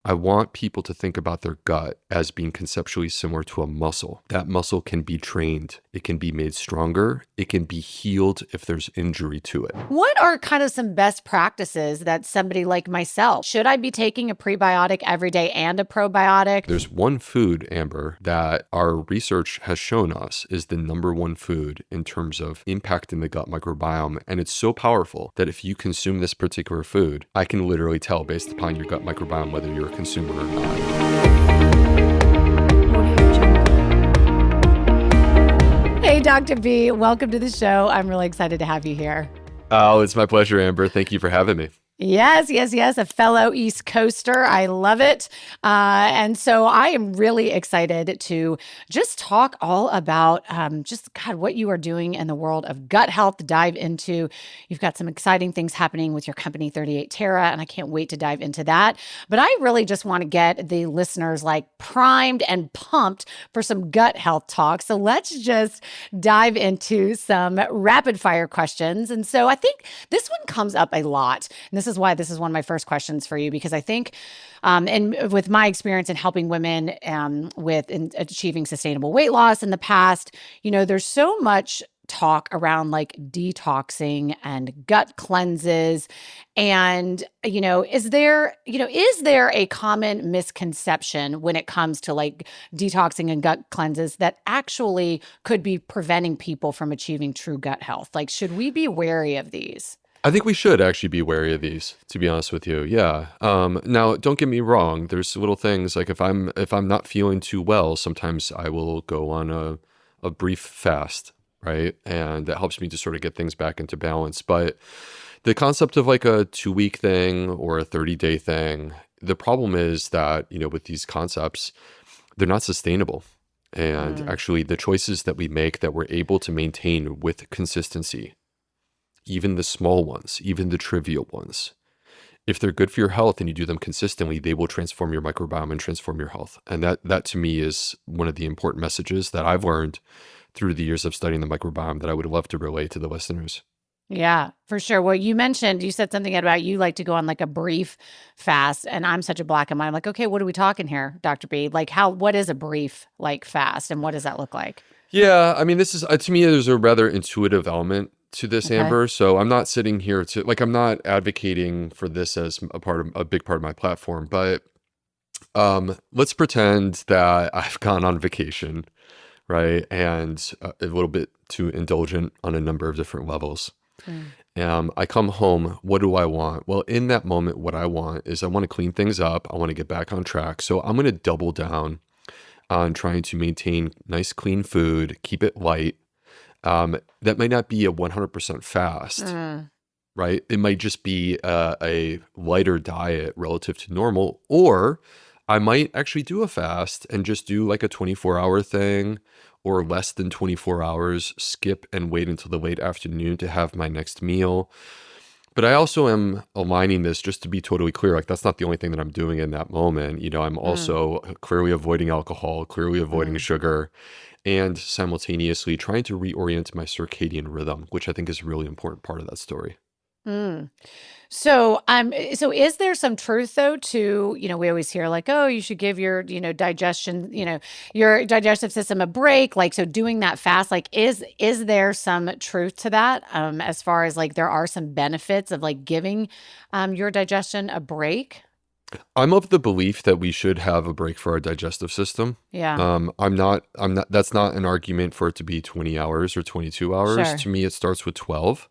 I want people to think about their gut as being conceptually similar to a muscle. That muscle can be trained. It can be made stronger. It can be healed if there's injury to it. What are kind of some best practices that somebody like myself, should I be taking a prebiotic every day and a probiotic? There's one food, Amber, that our research has shown us is the number one food in terms of impacting the gut microbiome. And it's so powerful that if you consume this particular food, I can literally tell based upon your gut microbiome whether you're a consumer or not. Hey, Dr. B, welcome to the show. I'm really excited to have you here. Oh, it's my pleasure, Amber. Thank you for having me. Yes. A fellow East Coaster. I love it. And so I am really excited to just talk all about what you are doing in the world of gut health, dive into. You've got some exciting things happening with your company, 38 Terra, and I can't wait to dive into that. But I really just want to get the listeners like primed and pumped for some gut health talk. So let's just dive into some rapid fire questions. And so I think this one comes up a lot. And this is why this is one of my first questions for you, because I think, and with my experience in helping women with achieving sustainable weight loss in the past, there's so much talk around like detoxing and gut cleanses. And, is there a common misconception when it comes to like detoxing and gut cleanses that actually could be preventing people from achieving true gut health? Like, should we be wary of these? I think we should actually be wary of these, to be honest with you. Yeah. Now, don't get me wrong. There's little things like if I'm not feeling too well, sometimes I will go on a brief fast, right? And that helps me to sort of get things back into balance. But the concept of like a 2-week thing or a 30-day thing, the problem is that, with these concepts, they're not sustainable. And actually the choices that we make that we're able to maintain with consistency, even the small ones, even the trivial ones, if they're good for your health and you do them consistently, they will transform your microbiome and transform your health. And that to me is one of the important messages that I've learned through the years of studying the microbiome that I would love to relay to the listeners. Yeah, for sure. Well, you said something about you like to go on like a brief fast, and I'm such a black and white. I'm like, okay, what are we talking here, Dr. B? Like what is a brief like fast and what does that look like? Yeah, I mean, this is, to me, there's a rather intuitive element to this, Okay. Amber. So I'm not sitting here I'm not advocating for this as a big part of my platform, but let's pretend that I've gone on vacation, right? And a little bit too indulgent on a number of different levels. I come home. What do I want? Well, in that moment, what I want is I want to clean things up. I want to get back on track. So I'm going to double down on trying to maintain nice, clean food, keep it light. That might not be a 100% fast, right? It might just be a lighter diet relative to normal, or I might actually do a fast and just do like a 24-hour thing or less than 24 hours, skip and wait until the late afternoon to have my next meal. But I also am aligning this, just to be totally clear, like that's not the only thing that I'm doing in that moment. I'm also clearly avoiding alcohol, clearly avoiding sugar, and simultaneously trying to reorient my circadian rhythm, which I think is a really important part of that story. So is there some truth though to, we always hear like, oh, you should give your, digestion, your digestive system a break. Like, so doing that fast, like, is there some truth to that? As far as like, there are some benefits of like giving, your digestion a break? I'm of the belief that we should have a break for our digestive system. Yeah. That's not an argument for it to be 20 hours or 22 hours. Sure. To me, it starts with 12.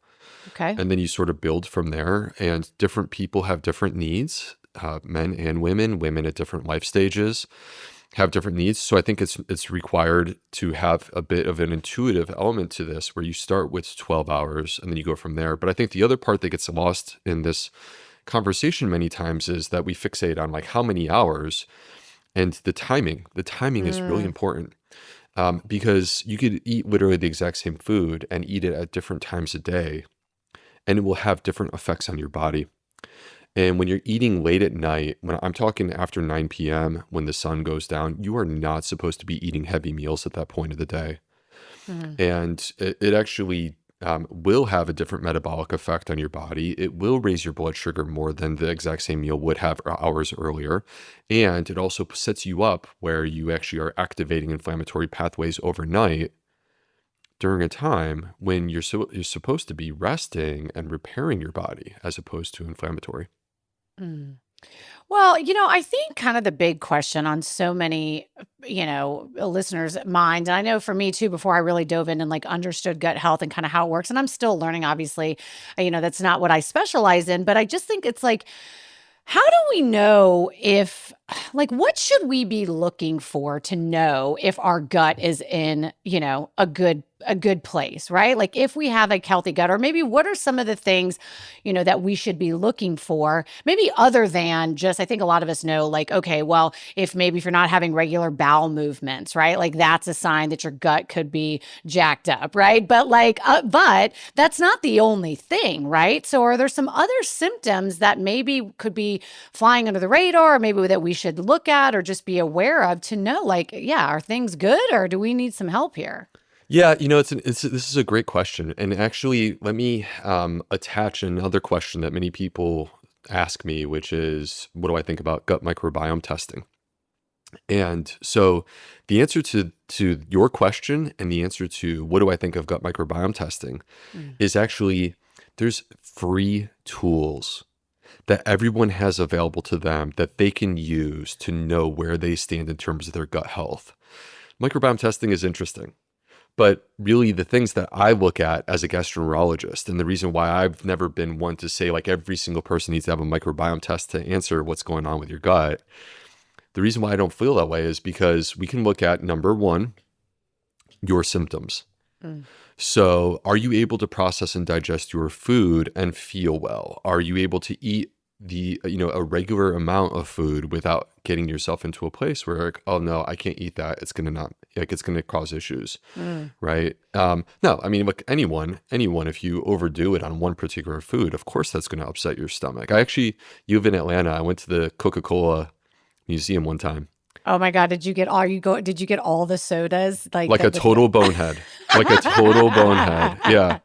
Okay. And then you sort of build from there. And different people have different needs, men and women at different life stages have different needs. So I think it's required to have a bit of an intuitive element to this where you start with 12 hours and then you go from there. But I think the other part that gets lost in this conversation many times is that we fixate on like how many hours and the timing. The timing is really important. Because you could eat literally the exact same food and eat it at different times a day, and it will have different effects on your body. And when you're eating late at night, when I'm talking after 9 p.m., when the sun goes down, you are not supposed to be eating heavy meals at that point of the day. And it actually will have a different metabolic effect on your body. It will raise your blood sugar more than the exact same meal would have hours earlier. And it also sets you up where you actually are activating inflammatory pathways overnight during a time when you're supposed to be resting and repairing your body as opposed to inflammatory. Mm. Well, I think kind of the big question on so many, listeners' minds, and I know for me too, before I really dove in and like understood gut health and kind of how it works, and I'm still learning, obviously, that's not what I specialize in, but I just think it's like, how do we know if, like, what should we be looking for to know if our gut is in, a good place, right? Like if we have a healthy gut, or maybe what are some of the things, that we should be looking for, maybe other than just, I think a lot of us know, like, okay, well, if you're not having regular bowel movements, right? Like that's a sign that your gut could be jacked up, right? But but that's not the only thing, right? So are there some other symptoms that maybe could be flying under the radar, or maybe that we should look at or just be aware of to know, like, yeah, are things good or do we need some help here? Yeah, this is a great question. And actually, let me attach another question that many people ask me, which is, what do I think about gut microbiome testing? And so the answer to your question and the answer to what do I think of gut microbiome testing is actually, there's free tools that everyone has available to them that they can use to know where they stand in terms of their gut health. Microbiome testing is interesting. But really, the things that I look at as a gastroenterologist, and the reason why I've never been one to say like every single person needs to have a microbiome test to answer what's going on with your gut, the reason why I don't feel that way is because we can look at, number one, your symptoms. So are you able to process and digest your food and feel well? Are you able to eat a regular amount of food without getting yourself into a place where like, oh no, I can't eat that. It's going to cause issues. Right. No, I mean, look, anyone, if you overdo it on one particular food, of course, that's going to upset your stomach. You live in Atlanta. I went to the Coca-Cola museum one time. Oh my God. Did you get all the sodas? Like a total bonehead, Yeah.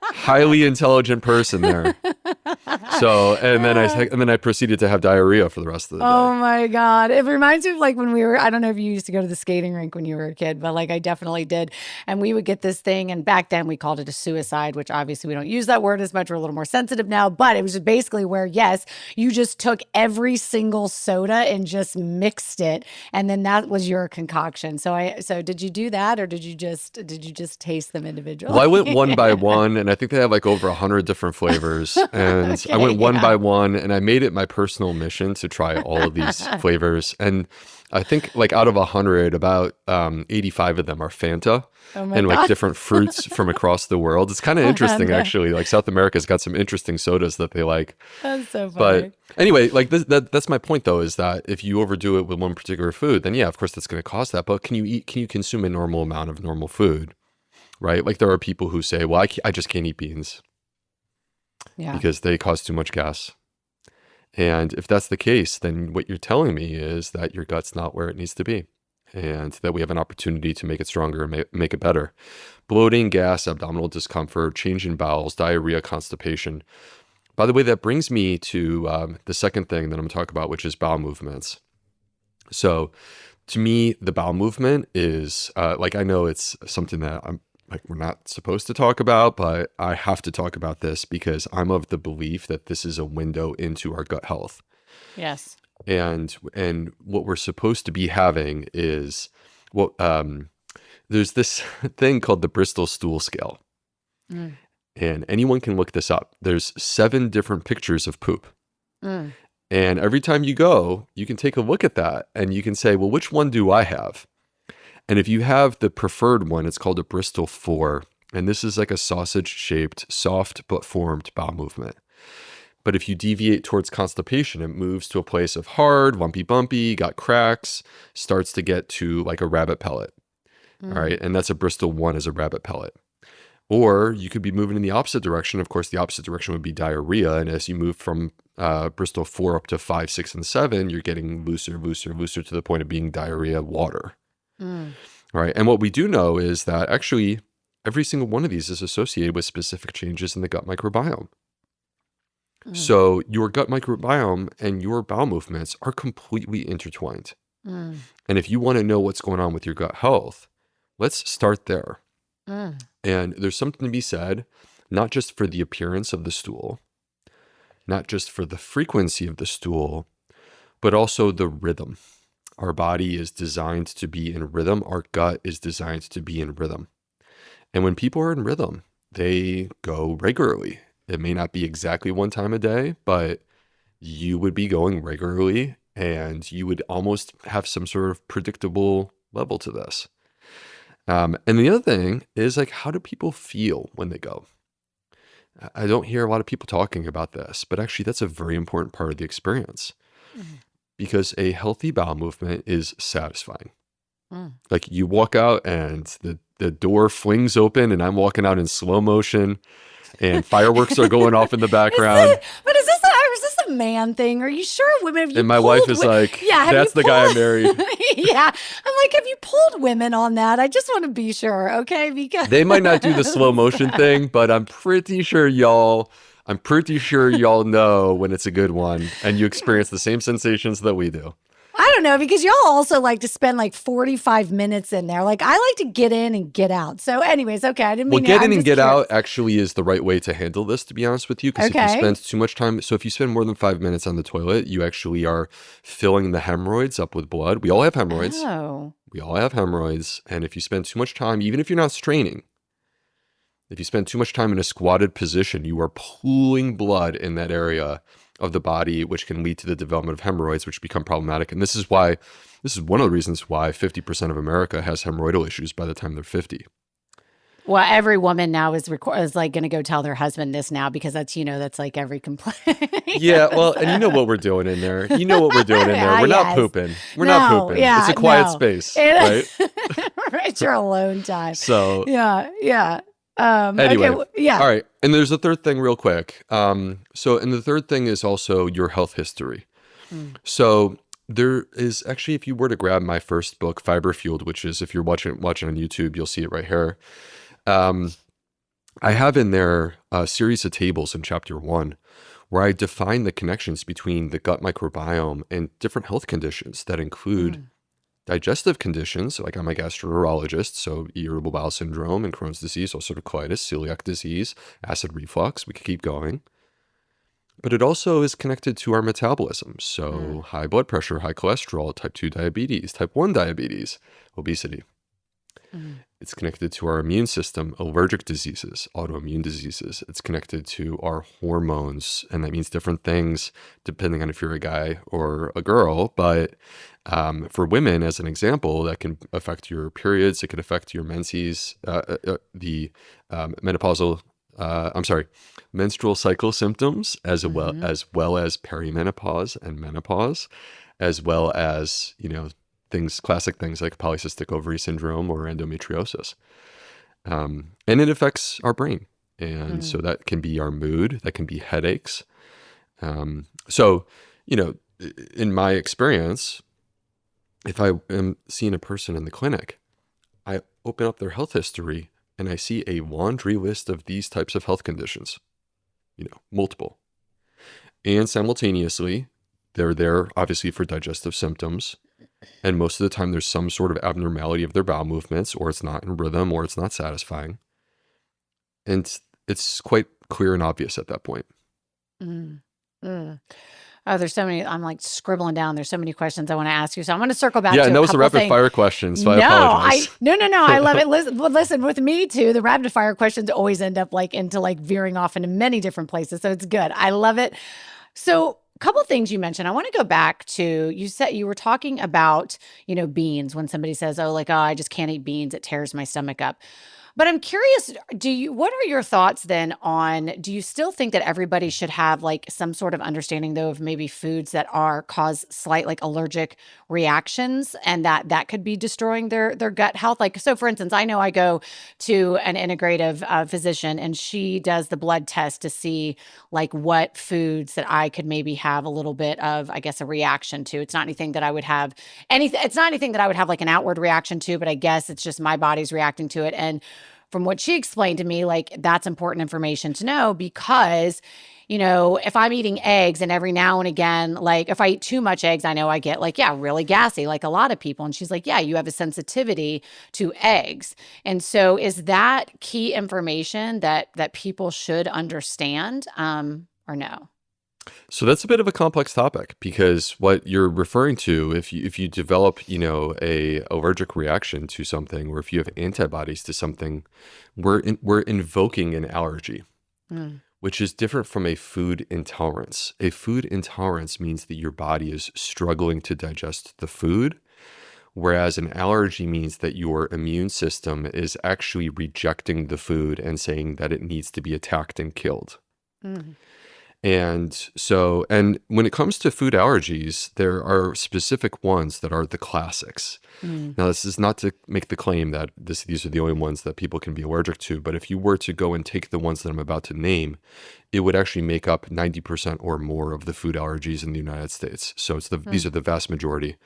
Highly intelligent person there. So, and then I proceeded to have diarrhea for the rest of the day. Oh my God. It reminds me of like when I don't know if you used to go to the skating rink when you were a kid, but like I definitely did. And we would get this thing. And back then we called it a suicide, which obviously we don't use that word as much. We're a little more sensitive now, but it was just basically where, yes, you just took every single soda and just mixed it. And then that was your concoction. So did you do that, or did you just taste them individually? Well, I went one by one, and I think they have like over 100 different flavors. And I went one by one, and I made it my personal mission to try all of these flavors. And I think like out of 100, about 85 of them are Fanta and like different fruits from across the world. It's kind of interesting, actually. Like South America's got some interesting sodas that they like. That's so funny. But anyway, like that's my point, though, is that if you overdo it with one particular food, then yeah, of course that's going to cause that. But can you consume a normal amount of normal food, right? Like there are people who say, well, I just can't eat beans because they cause too much gas. And if that's the case, then what you're telling me is that your gut's not where it needs to be, and that we have an opportunity to make it stronger and make it better. Bloating, gas, abdominal discomfort, change in bowels, diarrhea, constipation. By the way, that brings me to the second thing that I'm talking about, which is bowel movements. So to me, the bowel movement is I know it's something that we're not supposed to talk about, but I have to talk about this because I'm of the belief that this is a window into our gut health. Yes. And what we're supposed to be having is there's this thing called the Bristol stool scale. And anyone can look this up. There's 7 different pictures of poop. And every time you go, you can take a look at that and you can say, well, which one do I have? And if you have the preferred one, it's called a Bristol 4. And this is like a sausage-shaped, soft but formed bowel movement. But if you deviate towards constipation, it moves to a place of hard, lumpy, bumpy, got cracks, starts to get to like a rabbit pellet. All right. And that's a Bristol 1 is a rabbit pellet. Or you could be moving in the opposite direction. Of course, the opposite direction would be diarrhea. And as you move from Bristol 4 up to 5, 6, and 7, you're getting looser to the point of being diarrhea water. Right. And what we do know is that actually every single one of these is associated with specific changes in the gut microbiome. Mm, So your gut microbiome and your bowel movements are completely intertwined. mm, And if you want to know what's going on with your gut health, let's start there. mm, And there's something to be said, not just for the appearance of the stool, not just for the frequency of the stool, but also the rhythm. Our body is designed to be in rhythm. Our gut is designed to be in rhythm. And when people are in rhythm, they go regularly. It may not be exactly one time a day, but you would be going regularly and you would almost have some sort of predictable level to this. And the other thing is like, how do people feel when they go? I don't hear a lot of people talking about this, but actually that's a very important part of the experience mm, because a healthy bowel movement is satisfying. mm. Like you walk out and the door flings open and I'm walking out in slow motion and fireworks are going off in the background. But is this a man thing? Are you sure women have you And my wife pulled is like, yeah, have you that's the guy I married. yeah. I'm like, have you pulled women on that? I just want to be sure, okay? Because They might not do the slow motion thing, but I'm pretty sure y'all know when it's a good one and you experience the same sensations that we do. I don't know, because y'all also like to spend like 45 minutes in there. Like I like to get in and get out. So anyways, okay, I didn't Well, mean get I'm in and just get curious. out actually is the right way to handle this, to be honest with you. Because if you Okay. spend too much time, so if you spend more than 5 minutes on the toilet, you actually are filling the hemorrhoids up with blood. We all have hemorrhoids. Oh. We all have hemorrhoids. And if you spend too much time, even if you're not straining, if you spend too much time in a squatted position, you are pooling blood in that area of the body, which can lead to the development of hemorrhoids, which become problematic. And this is one of the reasons why 50% of America has hemorrhoidal issues by the time they're 50. Well, every woman now is like going to go tell their husband this now because that's like every complaint. Yeah, well, and you know what we're doing in there. You know what we're doing in there. We're not Yes. pooping. We're not No, pooping. yeah, It's a quiet no. space, right? It's your alone time. So Yeah, yeah. Okay, anyway, yeah. all right. And there's a third thing real quick. And the third thing is also your health history. Mm, So there is actually, if you were to grab my first book, Fiber Fueled, which is if you're watching on YouTube, you'll see it right here. I have in there a series of tables in chapter 1 where I define the connections between the gut microbiome and different health conditions that include mm, digestive conditions. Like I'm a gastroenterologist, so irritable bowel syndrome and Crohn's disease, ulcerative colitis, celiac disease, acid reflux. We could keep going. But it also is connected to our metabolism. So mm, high blood pressure, high cholesterol, type 2 diabetes, type 1 diabetes, obesity. mm, It's connected to our immune system, allergic diseases, autoimmune diseases. It's connected to our hormones, and that means different things depending on if you're a guy or a girl. But for women, as an example, that can affect your periods. It can affect your menses, the menopausal, menstrual cycle symptoms, mhm, as well as perimenopause and menopause, as well as classic things like polycystic ovary syndrome or endometriosis. And it affects our brain. And so mm, that can be our mood, that can be headaches. So, you know, in my experience, if I am seeing a person in the clinic, I open up their health history and I see a laundry list of these types of health conditions, multiple. And simultaneously, they're there obviously for digestive symptoms. And most of the time, there's some sort of abnormality of their bowel movements, or it's not in rhythm, or it's not satisfying. And it's quite clear and obvious at that point. mm, mm. Oh, there's so many. I'm like scribbling down. There's so many questions I want to ask you. So I'm going to circle back Yeah, to and a that was a couple rapid things. fire question, so I No, apologize. no. I love it. Listen, with me too, the rapid fire questions always end up like into like veering off into many different places. So it's good. I love it. So a couple things you mentioned. I want to go back to, you said you were talking about, beans when somebody says, oh, like, oh, I just can't eat beans. It tears my stomach up. But I'm curious, what are your thoughts then on, do you still think that everybody should have like some sort of understanding though of maybe foods that cause slight like allergic reactions and that could be destroying their gut health? Like, so for instance, I know I go to an integrative physician and she does the blood test to see like what foods that I could maybe have a little bit of, I guess, a reaction to. It's not anything that I would have it's not anything that I would have like an outward reaction to, but I guess it's just my body's reacting to it. And from what she explained to me, like that's important information to know because, if I'm eating eggs and every now and again, like if I eat too much eggs, I know I get like, yeah, really gassy, like a lot of people. And she's like, yeah, you have a sensitivity to eggs. And so is that key information that people should understand, or no? So that's a bit of a complex topic because what you're referring to, if you develop, a allergic reaction to something, or if you have antibodies to something, we're invoking an allergy, Mm, which is different from a food intolerance. A food intolerance means that your body is struggling to digest the food, whereas an allergy means that your immune system is actually rejecting the food and saying that it needs to be attacked and killed. mm, And when it comes to food allergies, there are specific ones that are the classics. mm, Now, this is not to make the claim that these are the only ones that people can be allergic to, but if you were to go and take the ones that I'm about to name, it would actually make up 90% or more of the food allergies in the United States. So these mm, are the vast majority.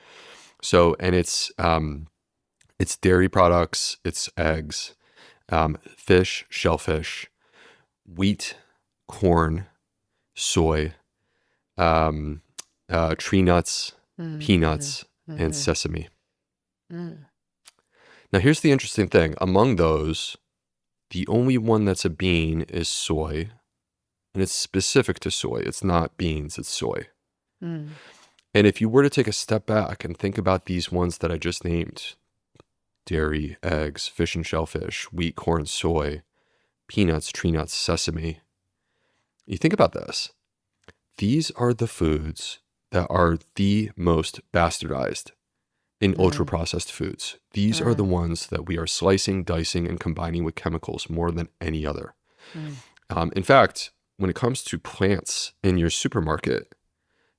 So, and it's dairy products, it's eggs, fish, shellfish, wheat, corn, soy, um, tree nuts, mm, mhm, peanuts, and mhm, sesame. mm, Now, here's the interesting thing. Among those, the only one that's a bean is soy, and it's specific to soy. It's not beans, it's soy. mm, And if you were to take a step back and think about these ones that I just named, dairy, eggs, fish and shellfish, wheat, corn, soy, peanuts, tree nuts, sesame, you think about this. These are the foods that are the most bastardized in ultra mm, processed foods. These are the mm, ones that we are slicing, dicing, and combining with chemicals more than any other. mm. In fact, when it comes to plants in your supermarket,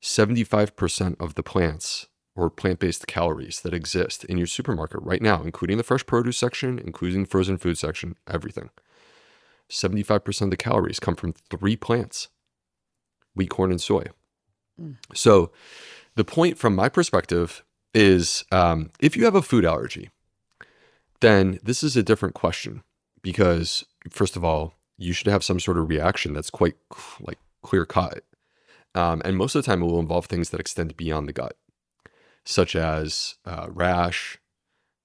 75% of the plants or plant-based calories that exist in your supermarket right now, including the fresh produce section, including frozen food section, everything, 75% of the calories come from 3 plants: wheat, corn, and soy. Mm. So the point from my perspective is, if you have a food allergy, then this is a different question because, first of all, you should have some sort of reaction that's quite like clear cut. And most of the time, it will involve things that extend beyond the gut, such as rash,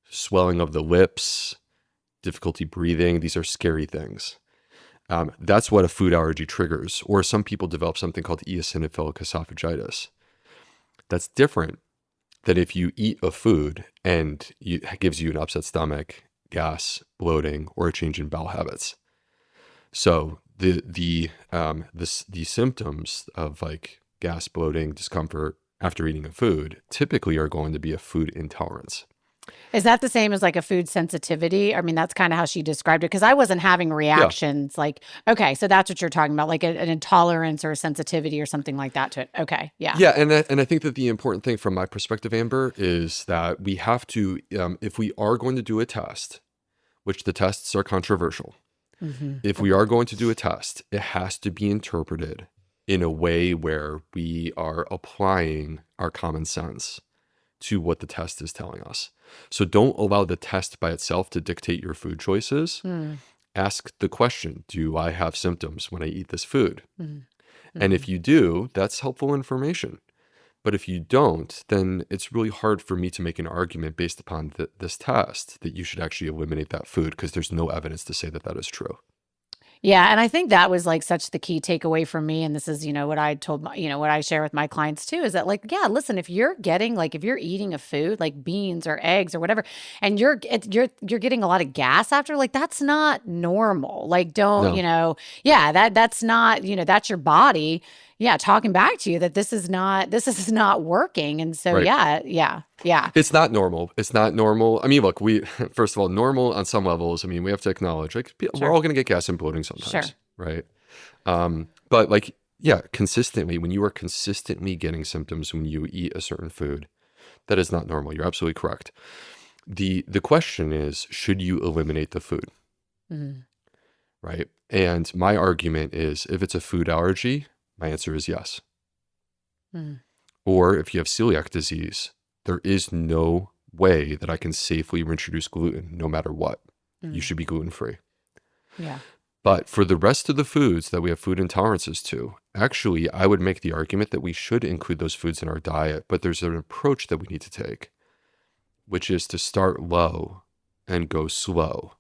swelling of the lips, difficulty breathing. These are scary things. That's what a food allergy triggers. Or some people develop something called eosinophilic esophagitis. That's different than if you eat a food and it gives you an upset stomach, gas, bloating, or a change in bowel habits. So the symptoms of like gas, bloating, discomfort after eating a food typically are going to be a food intolerance. Is that the same as like a food sensitivity? I mean, that's kind of how she described it because I wasn't having Yeah. reactions like, okay, so that's what you're talking about, like an intolerance or a sensitivity or something like that to it. Okay. Yeah. Yeah, and I think that the important thing from my perspective, Amber, is that we have to, if we are going to do a test, which the tests are controversial, Mm-hmm. if we are going to do a test, it has to be interpreted in a way where we are applying our common sense to what the test is telling us. So don't allow the test by itself to dictate your food choices. Mm-hmm. Ask the question, do I have symptoms when I eat this food? And Mm-hmm. if you do, that's helpful information. But if you don't, then it's really hard for me to make an argument based upon this test that you should actually eliminate that food because there's no evidence to say that that is true. Yeah, and I think that was like such the key takeaway for me. And this is, what I told my, what I share with my clients too, is that like, yeah, listen, if you're getting like if you're eating a food like beans or eggs or whatever, and you're getting a lot of gas after, like that's not normal. Like, don't, No, yeah, that's not, that's your body, yeah, talking back to you that this is not working. And so right. yeah, yeah, yeah, It's not normal. It's not normal. I mean, look, first of all, normal on some levels. I mean, we have to acknowledge like we're sure, all going to get gas and bloating sure. sometimes, right? But like, yeah, consistently, when you are consistently getting symptoms when you eat a certain food, that is not normal. You're absolutely correct. The question is, should you eliminate the food, Mhm. right? And my argument is, if it's a food allergy, my answer is yes. Mhm. Or if you have celiac disease, there is no way that I can safely reintroduce gluten no matter what. You Mhm. should be gluten free. Yeah. But for the rest of the foods that we have food intolerances to, actually, I would make the argument that we should include those foods in our diet, but there's an approach that we need to take, which is to start low and go slow.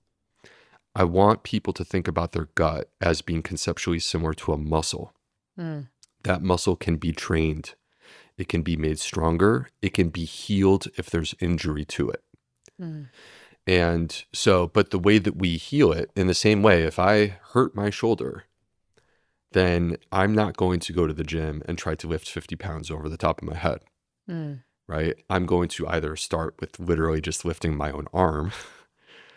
I want people to think about their gut as being conceptually similar to a muscle. Mm. That muscle can be trained. It can be made stronger. It can be healed if there's injury to it. Mm. And so, but the way that we heal it, in the same way, if I hurt my shoulder, then I'm not going to go to the gym and try to lift 50 pounds over the top of my head, Mm. right? I'm going to either start with literally just lifting my own arm,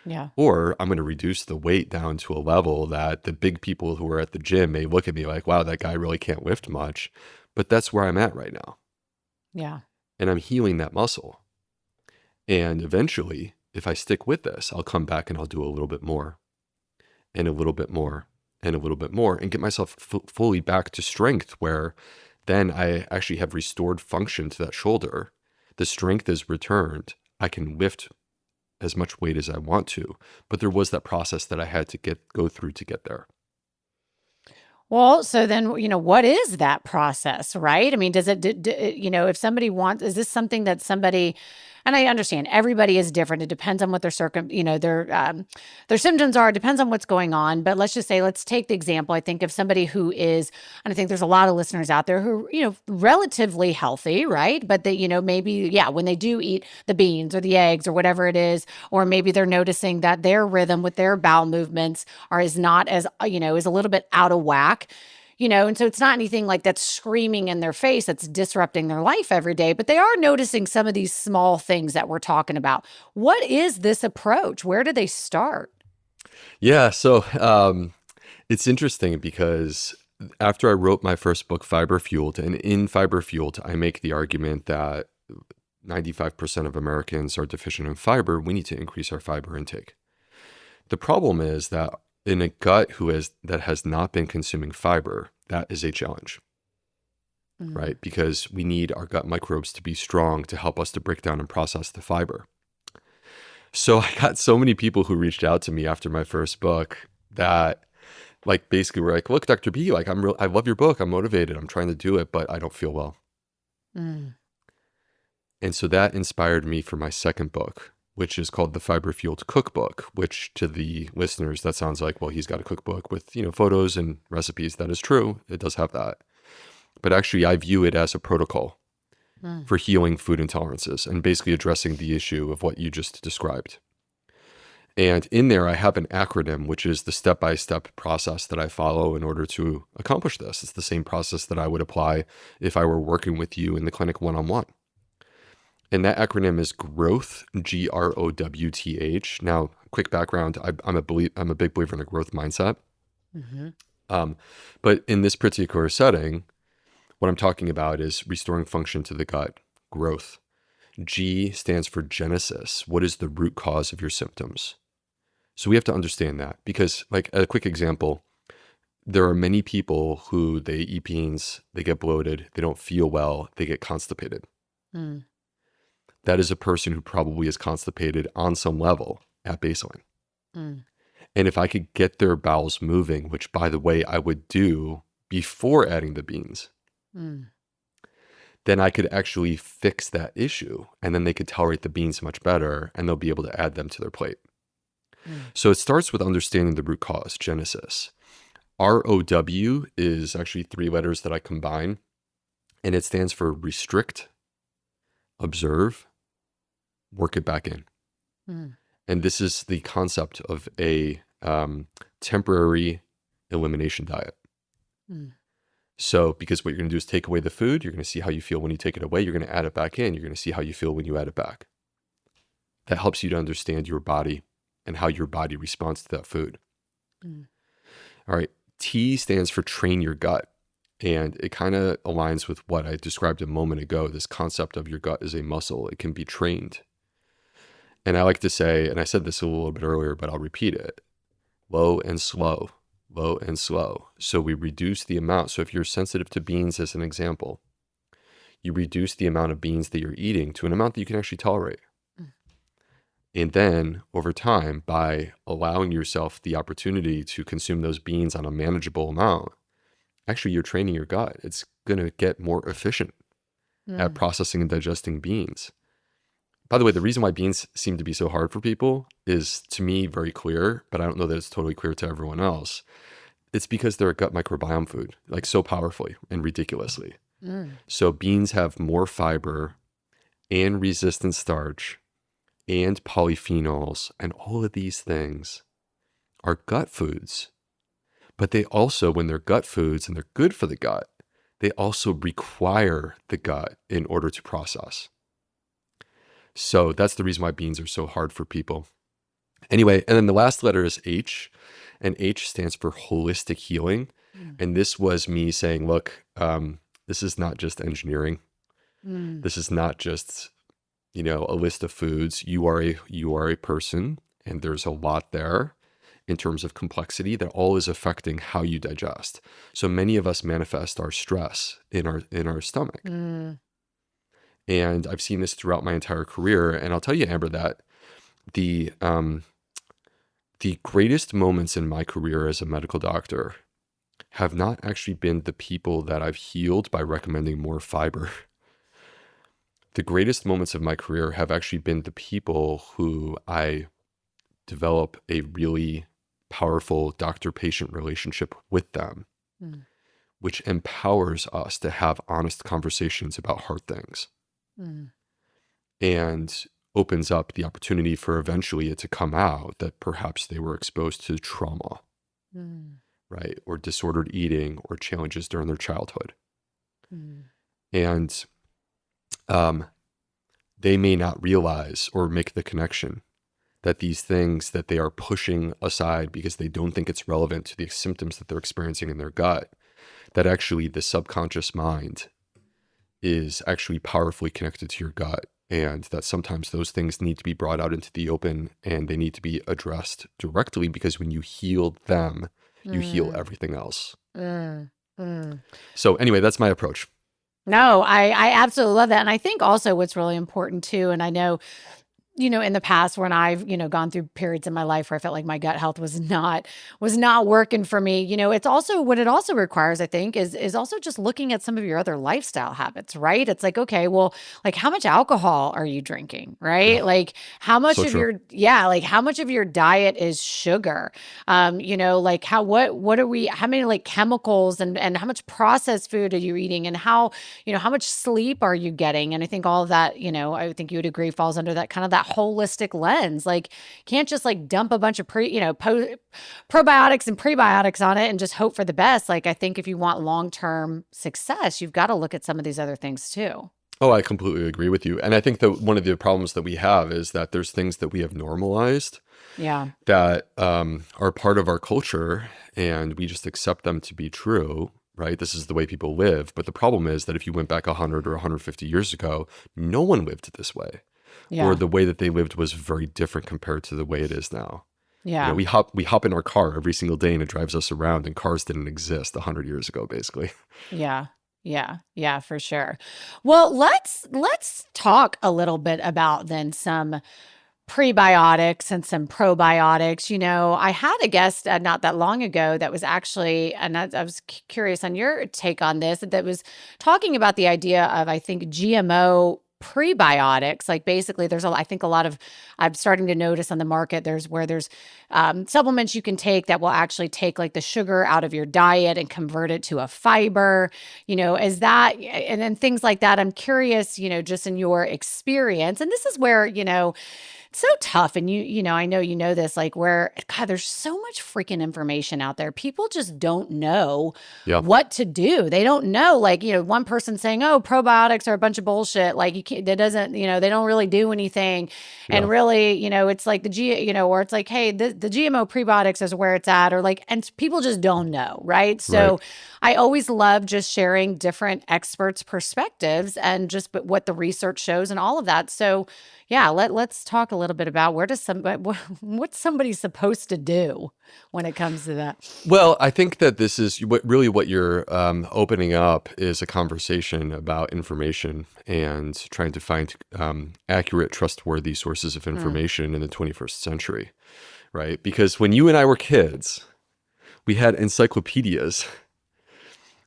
Yeah. or I'm going to reduce the weight down to a level that the big people who are at the gym may look at me like, wow, that guy really can't lift much. But that's where I'm at right now. Yeah. And I'm healing that muscle. And eventually, if I stick with this, I'll come back and I'll do a little bit more and a little bit more and a little bit more and get myself fully back to strength, where then I actually have restored function to that shoulder. The strength is returned. I can lift as much weight as I want to, but there was that process that I had to go through to get there. Well, so then, what is that process, right? I mean, does it, if somebody wants, is this something that somebody, and I understand everybody is different. It depends on what their symptoms are. It depends on what's going on. But let's just say, let's take the example. I think of somebody who is, and I think there's a lot of listeners out there who, relatively healthy, right? But they, maybe, yeah, when they do eat the beans or the eggs or whatever it is, or maybe they're noticing that their rhythm with their bowel movements is not as, is a little bit out of whack. And so it's not anything like that's screaming in their face that's disrupting their life every day, but they are noticing some of these small things that we're talking about. What is this approach? Where do they start? Yeah, so it's interesting because after I wrote my first book, Fiber Fueled, and in Fiber Fueled, I make the argument that 95% of Americans are deficient in fiber. We need to increase our fiber intake. The problem is that in a gut that has not been consuming fiber, that is a challenge, right? Because we need our gut microbes to be strong to help us to break down and process the fiber. So I got so many people who reached out to me after my first book that basically were like, look, Dr. B, I love your book. I'm motivated. I'm trying to do it, but I don't feel well. Mm. And so that inspired me for my second book, which is called the Fiber Fueled Cookbook, which to the listeners, that sounds like, well, he's got a cookbook with, photos and recipes. That is true. It does have that. But actually, I view it as a protocol for healing food intolerances and basically addressing the issue of what you just described. And in there, I have an acronym, which is the step-by-step process that I follow in order to accomplish this. It's the same process that I would apply if I were working with you in the clinic one-on-one. And that acronym is GROWTH, GROWTH. Now, quick background, I'm a big believer in the growth mindset. Mm-hmm. But in this particular setting, what I'm talking about is restoring function to the gut, growth. G stands for genesis. What is the root cause of your symptoms? So we have to understand that because, a quick example, there are many people who they eat beans, they get bloated, they don't feel well, they get constipated. Mm. That is a person who probably is constipated on some level at baseline. Mm. And if I could get their bowels moving, which by the way, I would do before adding the beans, then I could actually fix that issue. And then they could tolerate the beans much better and they'll be able to add them to their plate. So it starts with understanding the root cause, genesis. ROW is actually 3 letters that I combine, and it stands for restrict, observe, work it back in. And this is the concept of a temporary elimination diet. So because what you're going to do is take away the food, you're going to see how you feel when you take it away, you're going to add it back in, you're going to see how you feel when you add it back. That helps you to understand your body and how your body responds to that food. All right, T stands for train your gut. And it kind of aligns with what I described a moment ago, this concept of your gut as a muscle. It can be trained. And I like to say, and I said this a little bit earlier, but I'll repeat it, low and slow, low and slow. So we reduce the amount. So if you're sensitive to beans as an example, you reduce the amount of beans that you're eating to an amount that you can actually tolerate. And then over time, by allowing yourself the opportunity to consume those beans on a manageable amount, actually you're training your gut. It's going to get more efficient at Mm. processing and digesting beans. By the way, the reason why beans seem to be so hard for people is, to me, very clear, but I don't know that it's totally clear to everyone else. It's because they're a gut microbiome food, like so powerfully and ridiculously. Mm. So beans have more fiber and resistant starch and polyphenols, and all of these things are gut foods. But they also, when they're gut foods and they're good for the gut, they also require the gut in order to process. So that's the reason why beans are so hard for people. Anyway, and then the last letter is H, and H stands for holistic healing. Mm. And this was me saying, look, this is not just engineering. Mm. This is not just, a list of foods. You are a person, and there's a lot there in terms of complexity that all is affecting how you digest. So many of us manifest our stress in our stomach. Mm. And I've seen this throughout my entire career. And I'll tell you, Amber, that the greatest moments in my career as a medical doctor have not actually been the people that I've healed by recommending more fiber. The greatest moments of my career have actually been the people who I develop a really powerful doctor-patient relationship with them, Mm. which empowers us to have honest conversations about hard things. Mm. And opens up the opportunity for eventually it to come out that perhaps they were exposed to trauma, Mm. right? Or disordered eating or challenges during their childhood. Mm. And they may not realize or make the connection that these things that they are pushing aside because they don't think it's relevant to the symptoms that they're experiencing in their gut, that actually the subconscious mind is actually powerfully connected to your gut, and that sometimes those things need to be brought out into the open and they need to be addressed directly, because when you heal them, you heal Mm. everything else. Mm. Mm. So anyway, that's my approach. No, I absolutely love that. And I think also what's really important too, and I know, in the past when I've, gone through periods in my life where I felt like my gut health was not working for me, it's also what it also requires, I think, is also just looking at some of your other lifestyle habits, right? It's like, okay, well, like how much alcohol are you drinking, Yeah, right? Like how much so of true. like how much of your diet is sugar? Like what are we, how many like chemicals and how much processed food are you eating, and how much sleep are you getting? And I think all of that, I think you would agree falls under that kind of that holistic lens. Like, can't just like dump a bunch of probiotics and prebiotics on it and just hope for the best. Like, I think if you want long-term success, you've got to look at some of these other things too. Oh, I completely agree with you. And I think that one of the problems that we have is that there's things that we have normalized Yeah. that are part of our culture, and we just accept them to be true, right? This is the way people live. But the problem is that if you went back 100 or 150 years ago, no one lived this way, or Yeah. the way that they lived was very different compared to the way it is now. Yeah. We hop in our car every single day and it drives us around, and cars didn't exist 100 years ago, basically. Yeah. Yeah. Yeah, for sure. Well, let's talk a little bit about then some prebiotics and some probiotics. I had a guest not that long ago that was actually, and I was curious on your take on this, that was talking about the idea of, I think, GMO prebiotics. Like basically there's I think a lot of, I'm starting to notice on the market, there's supplements you can take that will actually take like the sugar out of your diet and convert it to a fiber, is that, and then things like that. I'm curious, just in your experience, and this is where, it's so tough. And I know this, like where, God, there's so much freaking information out there. People just don't know Yeah, what to do. They don't know, like, one person saying, oh, probiotics are a bunch of bullshit. Like you can't, that doesn't, they don't really do anything. yeah, And really, it's like or it's like, hey, the GMO prebiotics is where it's at, or like, and people just don't know. Right. right. So I always love just sharing different experts' perspectives and just but what the research shows and all of that. So yeah, let's talk a little bit about what's somebody supposed to do when it comes to that. Well, I think that this is what you're opening up is a conversation about information and trying to find accurate, trustworthy sources of information in the 21st century, right? Because when you and I were kids, we had encyclopedias,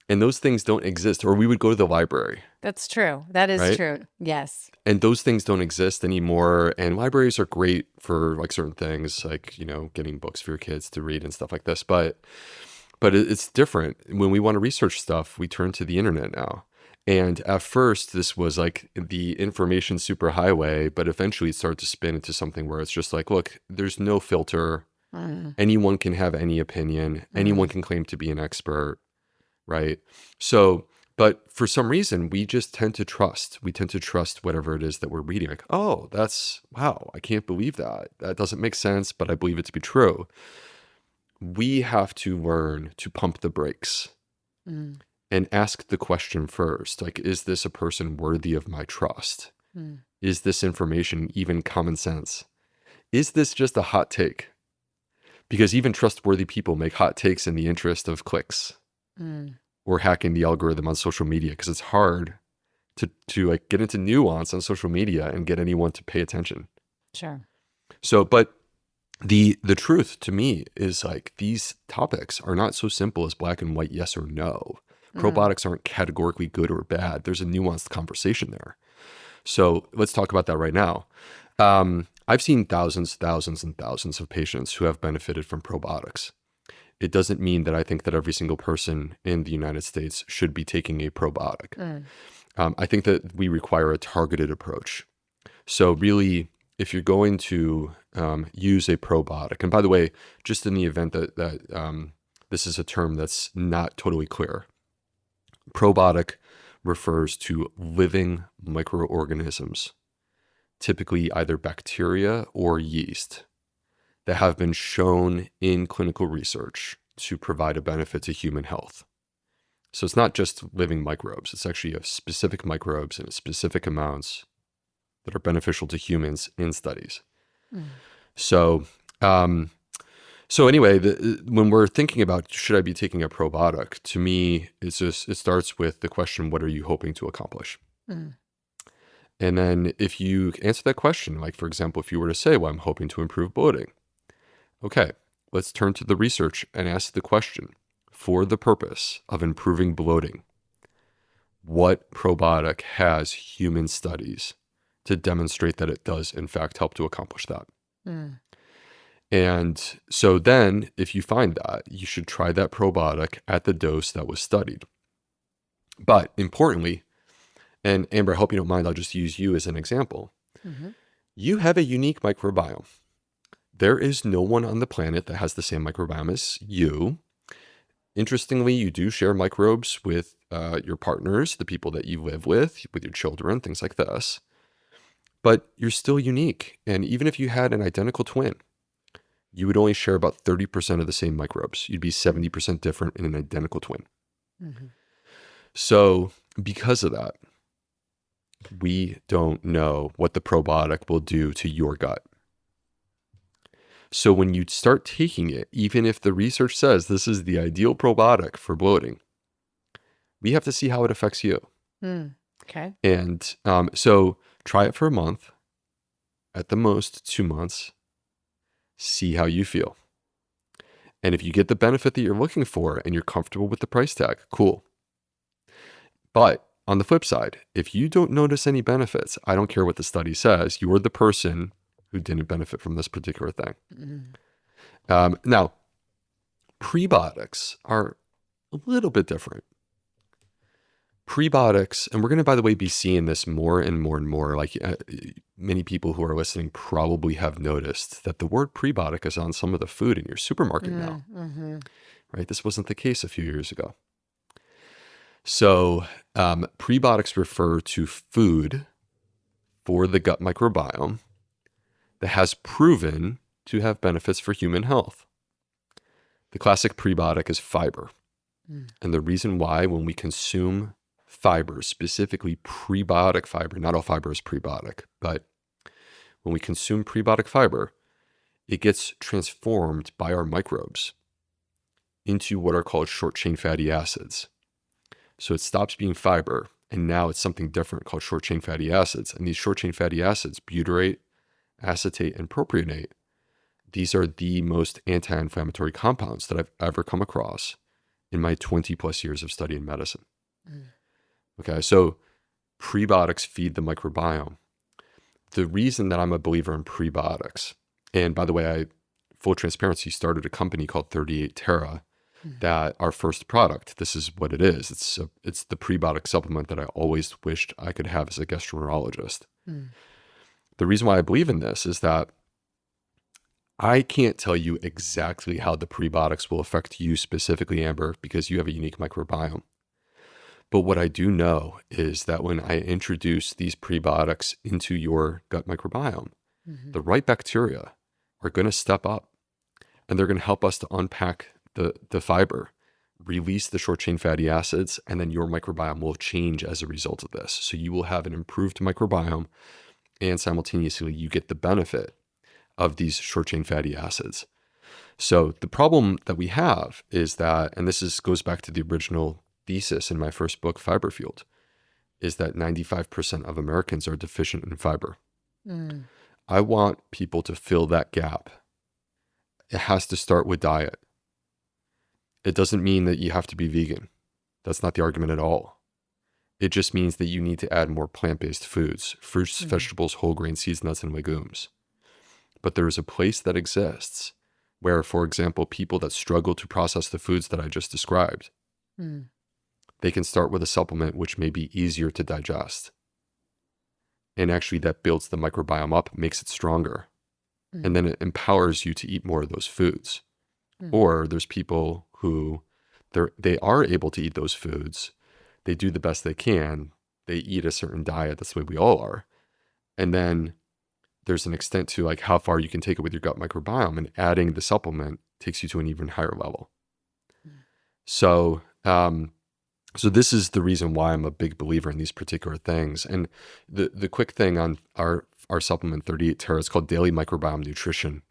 and those things don't exist, or we would go to the library. That's true. That is right? true. Yes. And those things don't exist anymore. And libraries are great for like certain things, like, getting books for your kids to read and stuff like this. But it's different. When we want to research stuff, we turn to the internet now. And at first, this was like the information superhighway, but eventually it started to spin into something where it's just like, look, there's no filter. Anyone can have any opinion. Anyone can claim to be an expert, right? So, but for some reason, we just tend to trust. We tend to trust whatever it is that we're reading. Like, oh, wow, I can't believe that. That doesn't make sense, but I believe it to be true. We have to learn to pump the brakes and ask the question first, like, is this a person worthy of my trust? Is this information even common sense? Is this just a hot take? Because even trustworthy people make hot takes in the interest of clicks or hacking the algorithm on social media, because it's hard to like get into nuance on social media and get anyone to pay attention. Sure. So, but the truth to me is like these topics are not so simple as black and white, yes or no. Probiotics aren't categorically good or bad. There's a nuanced conversation there. So let's talk about that right now. I've seen thousands and thousands of patients who have benefited from probiotics. It doesn't mean that I think that every single person in the United States should be taking a probiotic. I think that we require a targeted approach. So really, if you're going to use a probiotic, and by the way, just in the event that this is a term that's not totally clear, probiotic refers to living microorganisms, typically either bacteria or yeast, that have been shown in clinical research to provide a benefit to human health. So it's not just living microbes, it's actually a specific microbes in specific amounts that are beneficial to humans in studies. So anyway, when we're thinking about should I be taking a probiotic, to me, it starts with the question, what are you hoping to accomplish? And then if you answer that question, like for example, if you were to say, well, I'm hoping to improve bloating. Okay, let's turn to the research and ask the question, for the purpose of improving bloating, what probiotic has human studies to demonstrate that it does in fact help to accomplish that? And so then if you find that, you should try that probiotic at the dose that was studied. But importantly, and Amber, I hope you don't mind, I'll just use you as an example. You have a unique microbiome. There is no one on the planet that has the same microbiome as you. Interestingly, you do share microbes with your partners, the people that you live with your children, things like this. But you're still unique. And even if you had an identical twin, you would only share about 30% of the same microbes. You'd be 70% different in an identical twin. So because of that, we don't know what the probiotic will do to your gut. So when you start taking it, even if the research says this is the ideal probiotic for bloating, we have to see how it affects you. Okay. And so try it for a month, at the most 2 months, see how you feel. And if you get the benefit that you're looking for and you're comfortable with the price tag, cool. But on the flip side, if you don't notice any benefits, I don't care what the study says, you're the person who didn't benefit from this particular thing. Now, prebiotics are a little bit different. Prebiotics, and we're going to, by the way, be seeing this more and more and more. Like many people who are listening probably have noticed that the word prebiotic is on some of the food in your supermarket now, right? This wasn't the case a few years ago. So prebiotics refer to food for the gut microbiome that has proven to have benefits for human health. The classic prebiotic is fiber. And the reason why when we consume fiber, specifically prebiotic fiber, not all fiber is prebiotic, but when we consume prebiotic fiber, it gets transformed by our microbes into what are called short chain fatty acids. So it stops being fiber And now it's something different called short chain fatty acids. And these short chain fatty acids, butyrate, acetate, and propionate, these are the most anti-inflammatory compounds that I've ever come across in my 20 plus years of studying medicine. Okay, so prebiotics feed the microbiome. The reason that I'm a believer in prebiotics, and by the way, full transparency, started a company called 38 Terra, that our first product, this is what it is. It's the prebiotic supplement that I always wished I could have as a gastroenterologist. The reason why I believe in this is that I can't tell you exactly how the prebiotics will affect you specifically, Amber, because you have a unique microbiome. But what I do know is that when I introduce these prebiotics into your gut microbiome, the right bacteria are going to step up, and they're going to help us to unpack the fiber, release the short chain fatty acids, and then your microbiome will change as a result of this. So you will have an improved microbiome, and simultaneously you get the benefit of these short chain fatty acids. So the problem that we have is that, and goes back to the original thesis in my first book, Fiber Field, is that 95% of Americans are deficient in fiber. I want people to fill that gap. It has to start with diet. It doesn't mean that you have to be vegan. That's not the argument at all. It just means that you need to add more plant-based foods, fruits, vegetables, whole grain, seeds, nuts, and legumes. But there is a place that exists where, for example, people that struggle to process the foods that I just described, they can start with a supplement which may be easier to digest. And actually that builds the microbiome up, makes it stronger. And then it empowers you to eat more of those foods. Or there's people who they are able to eat those foods. They do the best they can. They eat a certain diet. That's the way we all are. And then there's an extent to like how far you can take it with your gut microbiome, and adding the supplement takes you to an even higher level. So this is the reason why I'm a big believer in these particular things. And the quick thing on our supplement 38 Terra, it's called Daily Microbiome Nutrition.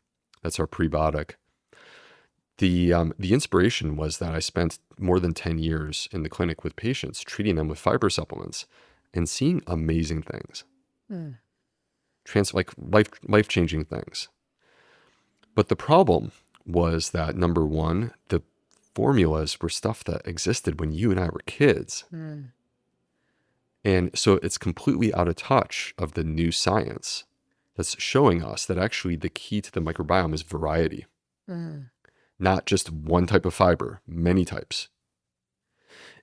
That's our prebiotic. The inspiration was that I spent more than 10 years in the clinic with patients, treating them with fiber supplements and seeing amazing things. Life-changing things. But the problem was that, number one, the formulas were stuff that existed when you and I were kids. And so it's completely out of touch of the new science that's showing us that actually the key to the microbiome is variety. Not just one type of fiber, many types.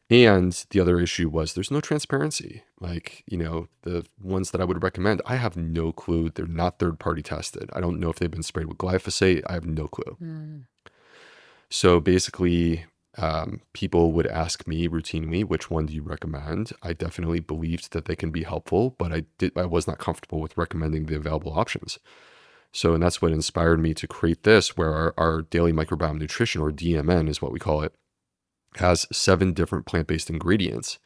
And the other issue was there's no transparency. Like, the ones that I would recommend, I have no clue. They're not third-party tested. I don't know if they've been sprayed with glyphosate. I have no clue. So basically, people would ask me routinely, which one do you recommend? I definitely believed that they can be helpful, but I was not comfortable with recommending the available options. So, and that's what inspired me to create this, where our daily microbiome nutrition, or DMN is what we call it, has 7 different plant-based ingredients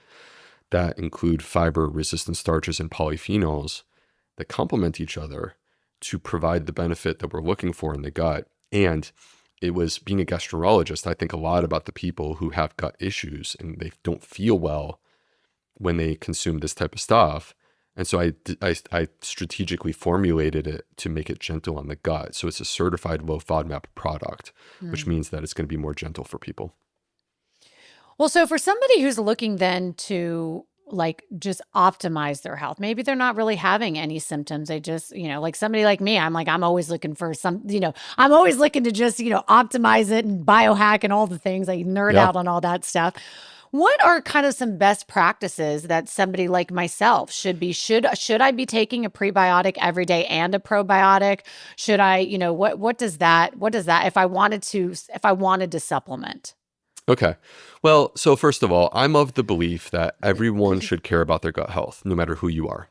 that include fiber, resistant starches, and polyphenols that complement each other to provide the benefit that we're looking for in the gut. And it was, being a gastroenterologist, I think a lot about the people who have gut issues and they don't feel well when they consume this type of stuff. And so I strategically formulated it to make it gentle on the gut. So it's a certified low FODMAP product, which means that it's going to be more gentle for people. Well, so for somebody who's looking then to like just optimize their health, maybe they're not really having any symptoms. They just, like somebody like me, I'm always looking for I'm always looking to just, optimize it and biohack and all the things. I nerd out on all that stuff. What are kind of some best practices that somebody like myself should I be taking a prebiotic every day and a probiotic? Should I, what does that if I wanted to supplement? Okay. Well, so first of all, I'm of the belief that everyone should care about their gut health, no matter who you are.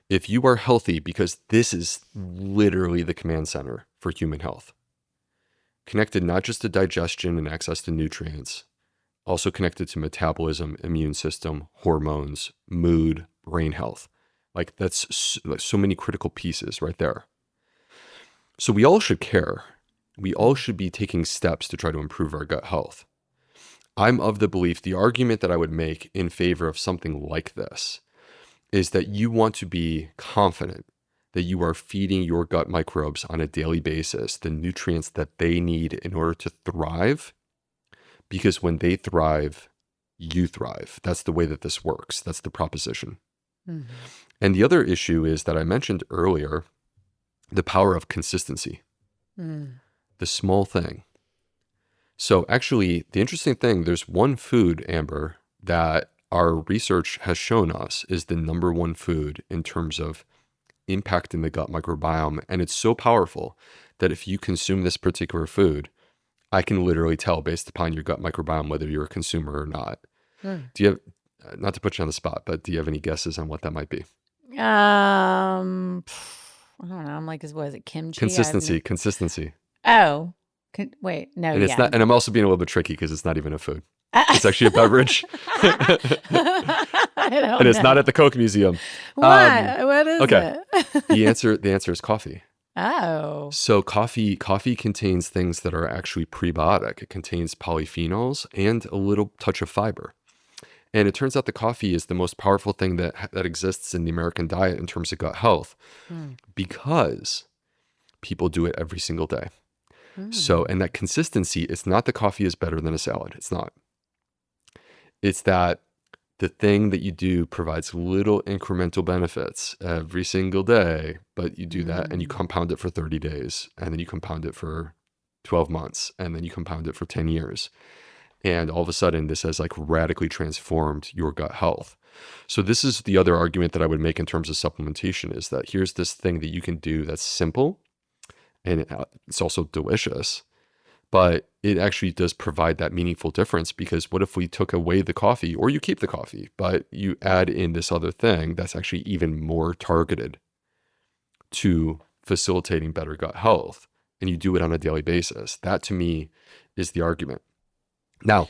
If you are healthy, because this is literally the command center for human health, connected not just to digestion and access to nutrients, also connected to metabolism, immune system, hormones, mood, brain health. Like that's so many critical pieces right there. So we all should care. We all should be taking steps to try to improve our gut health. I'm of the belief, the argument that I would make in favor of something like this is that you want to be confident that you are feeding your gut microbes on a daily basis the nutrients that they need in order to thrive, because when they thrive, you thrive. That's the way that this works. That's the proposition. Mhm. And the other issue is that I mentioned earlier, the power of consistency, Mm. the small thing. So actually, the interesting thing, there's one food, Amber, that our research has shown us is the number one food in terms of impacting the gut microbiome. And it's so powerful that if you consume this particular food, I can literally tell based upon your gut microbiome whether you're a consumer or not. Mm. Do you have, not to put you on the spot, but do you have any guesses on what that might be? I don't know. I'm like, what is it? Kimchi? Consistency. Oh, wait, no, And it's yeah. not, and I'm also being a little bit tricky because it's not even a food. It's actually a beverage. I don't And it's know. not at the Coke Museum. What is okay. it? The answer is coffee. Oh. So coffee contains things that are actually prebiotic. It contains polyphenols and a little touch of fiber. And it turns out the coffee is the most powerful thing that exists in the American diet in terms of gut health because people do it every single day. So, and that consistency, it's not that coffee is better than a salad. It's not. It's that the thing that you do provides little incremental benefits every single day, but you do that and you compound it for 30 days, and then you compound it for 12 months, and then you compound it for 10 years. And all of a sudden, this has like radically transformed your gut health. So this is the other argument that I would make in terms of supplementation, is that here's this thing that you can do that's simple, and it's also delicious, but it actually does provide that meaningful difference. Because what if we took away the coffee, or you keep the coffee, but you add in this other thing that's actually even more targeted to facilitating better gut health, and you do it on a daily basis? That to me is the argument. Now,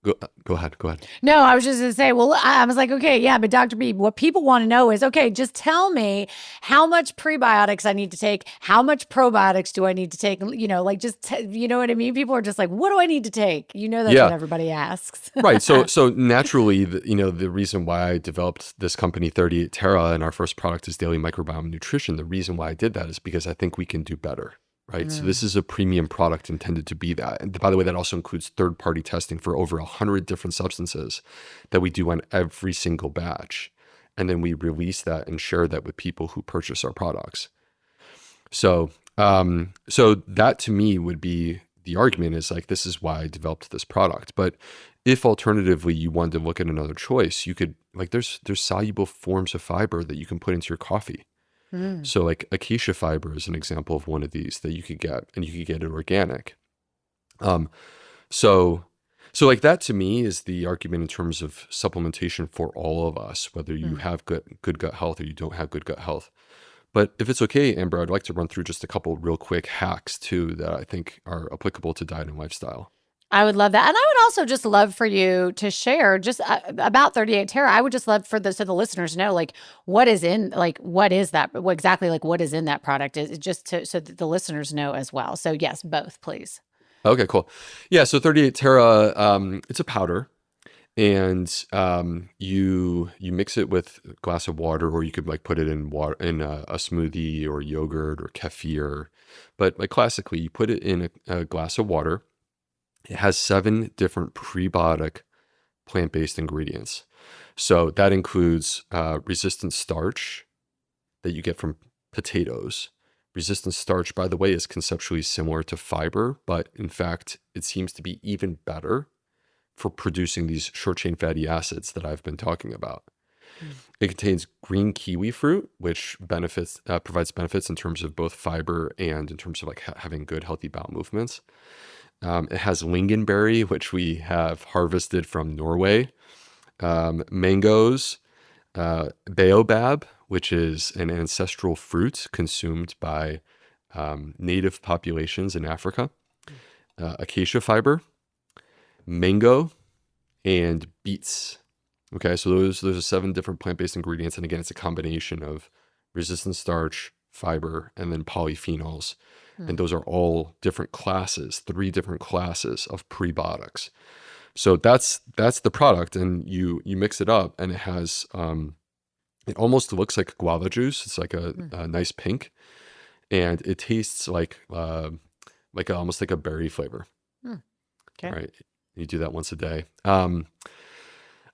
go ahead. No, I was just going to say, well, I was like, okay, yeah, but Dr. B, what people want to know is, okay, just tell me how much prebiotics I need to take. How much probiotics do I need to take? You know, like you know what I mean? People are just like, what do I need to take? You know, that's what everybody asks. Right. So naturally, the reason why I developed this company, 38 Terra, and our first product is Daily Microbiome Nutrition, the reason why I did that is because I think we can do better. Right. So this is a premium product intended to be that. And by the way, that also includes third-party testing for over 100 different substances that we do on every single batch. And then we release that and share that with people who purchase our products. So, so that to me would be the argument, is like, this is why I developed this product. But if alternatively you wanted to look at another choice, you could, like, there's soluble forms of fiber that you can put into your coffee. So like acacia fiber is an example of one of these that you could get, and you could get it organic. So like that to me is the argument in terms of supplementation for all of us, whether you have good gut health or you don't have good gut health. But if it's okay, Amber, I'd like to run through just a couple real quick hacks too that I think are applicable to diet and lifestyle. I would love that. And I would also just love for you to share just about 38 Terra. I would just love for the listeners to know, like, what is in, like, what is that? What exactly, like, what is in that product? Is just so that the listeners know as well. So yes, both, please. Okay, cool. Yeah, so 38 Terra, it's a powder, and you mix it with a glass of water, or you could like put it in water in a smoothie or yogurt or kefir. But like classically, you put it in a glass of water. It has 7 different prebiotic plant-based ingredients. So that includes resistant starch that you get from potatoes. Resistant starch, by the way, is conceptually similar to fiber, but in fact, it seems to be even better for producing these short-chain fatty acids that I've been talking about. It contains green kiwi fruit, which provides benefits in terms of both fiber and in terms of like having good, healthy bowel movements. It has lingonberry, which we have harvested from Norway. Mangoes, baobab, which is an ancestral fruit consumed by native populations in Africa. Acacia fiber, mango, and beets. Okay, so those are 7 different plant-based ingredients. And again, it's a combination of resistant starch, fiber, and then polyphenols. And those are all different classes, 3 different classes of prebiotics. So that's the product, and you mix it up, and it has it almost looks like guava juice. It's like Mm. a nice pink, and it tastes almost like a berry flavor. Mm. All Okay. right, you do that once a day.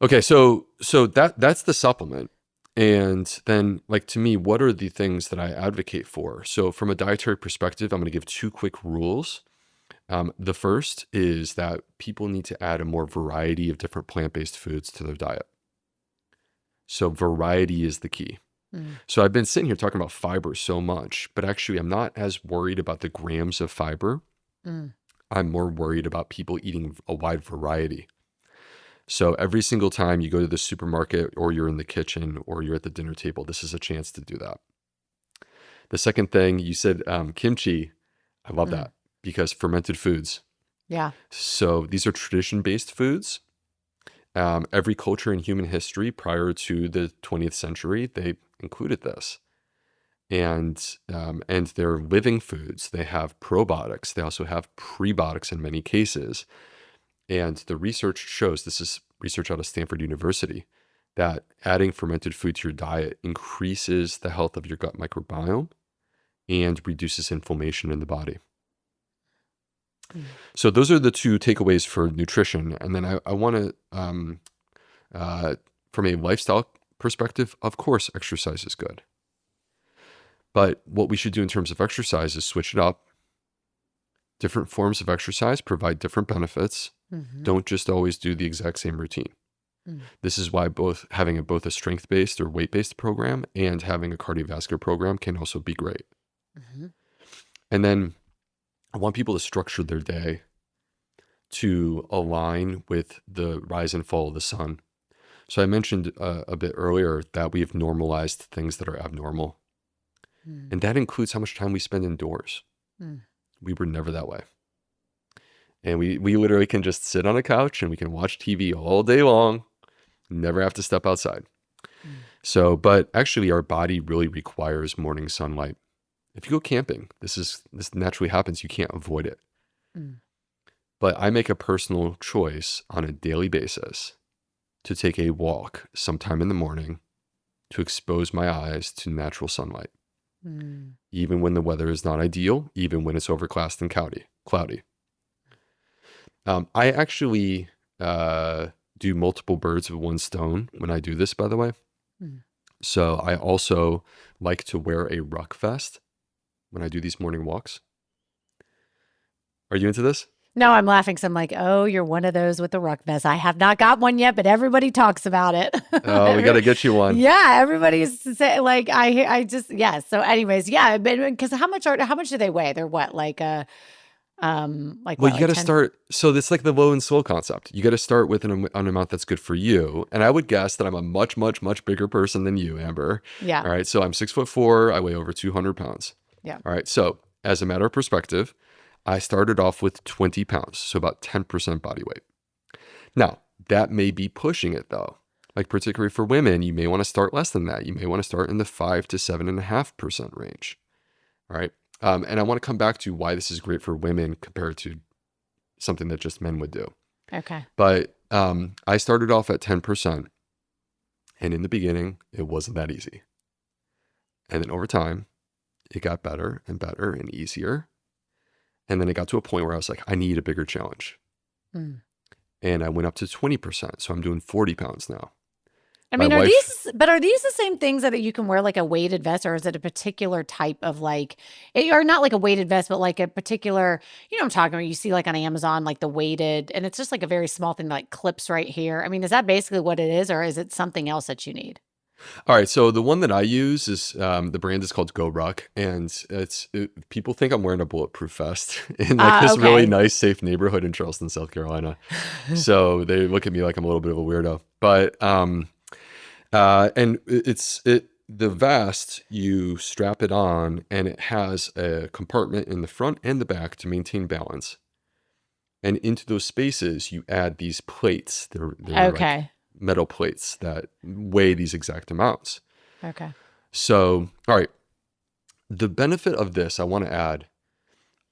Okay, so that's the supplement. And then, like, to me, what are the things that I advocate for? So from a dietary perspective, I'm going to give two quick rules. The first is that people need to add a more variety of different plant-based foods to their diet. So variety is the key. Mm. So I've been sitting here talking about fiber so much, but actually I'm not as worried about the grams of fiber. Mm. I'm more worried about people eating a wide variety. So every single time you go to the supermarket or you're in the kitchen or you're at the dinner table, this is a chance to do that. The second thing you said, kimchi, I love Mm. that because fermented foods. Yeah. So these are tradition-based foods. Every culture in human history prior to the 20th century, they included this. And they're living foods. They have probiotics. They also have prebiotics in many cases. And the research shows, this is research out of Stanford University, that adding fermented food to your diet increases the health of your gut microbiome and reduces inflammation in the body. Mm. So those are the two takeaways for nutrition. And then I want to, from a lifestyle perspective, of course, exercise is good. But what we should do in terms of exercise is switch it up. Different forms of exercise provide different benefits. Mm-hmm. Don't just always do the exact same routine. Mm. This is why having both a strength-based or weight-based program and having a cardiovascular program can also be great. Mm-hmm. And then I want people to structure their day to align with the rise and fall of the sun. So I mentioned a bit earlier that we've normalized things that are abnormal. Mm. And that includes how much time we spend indoors. Mm. We were never that way. And we literally can just sit on a couch and we can watch TV all day long, never have to step outside. Mm. So, but actually our body really requires morning sunlight. If you go camping, this naturally happens. You can't avoid it. Mm. But I make a personal choice on a daily basis to take a walk sometime in the morning to expose my eyes to natural sunlight. Mm. Even when the weather is not ideal, even when it's overcast and cloudy. I actually do multiple birds with one stone when I do this, by the way. Mm. So I also like to wear a ruck vest when I do these morning walks. Are you into this? No, I'm laughing. So I'm like, oh, you're one of those with the ruck vest. I have not got one yet, but everybody talks about it. Oh, we got to get you one. Yeah, everybody's say, like, I just, yeah. So, anyways, yeah, because how much do they weigh? They're what, like Well, what, you like got to 10? start. So it's like the low and slow concept. You got to start with an amount that's good for you. And I would guess that I'm a much, much, much bigger person than you, Amber. Yeah, All right. So I'm 6'4". I weigh over 200 pounds. yeah. All right. So as a matter of perspective, I started off with 20 pounds. So about 10% body weight. Now, that may be pushing it though. Like particularly for women, you may want to start less than that. You may want to start in the 5 to 7.5% range. All right. And I want to come back to why this is great for women compared to something that just men would do. Okay. But I started off at 10%. And in the beginning, it wasn't that easy. And then over time, it got better and better and easier. And then it got to a point where I was like, I need a bigger challenge. Mm. And I went up to 20%. So I'm doing 40 pounds now. I My mean, are wife, these the same things that you can wear like a weighted vest, or is it a particular type of or not like a weighted vest, but like a particular, you know what I'm talking about? You see like on Amazon, like the weighted, and it's just like a very small thing that like clips right here. I mean, is that basically what it is, or is it something else that you need? all right. So the one that I use is the brand is called Go Ruck. And people think I'm wearing a bulletproof vest in like this really Okay. nice, safe neighborhood in Charleston, South Carolina. So they look at me like I'm a little bit of a weirdo. But and the vest, you strap it on and it has a compartment in the front and the back to maintain balance. And into those spaces, you add these plates. They're like Okay. metal plates that weigh these exact amounts. Okay. So, all right. The benefit of this, I want to add,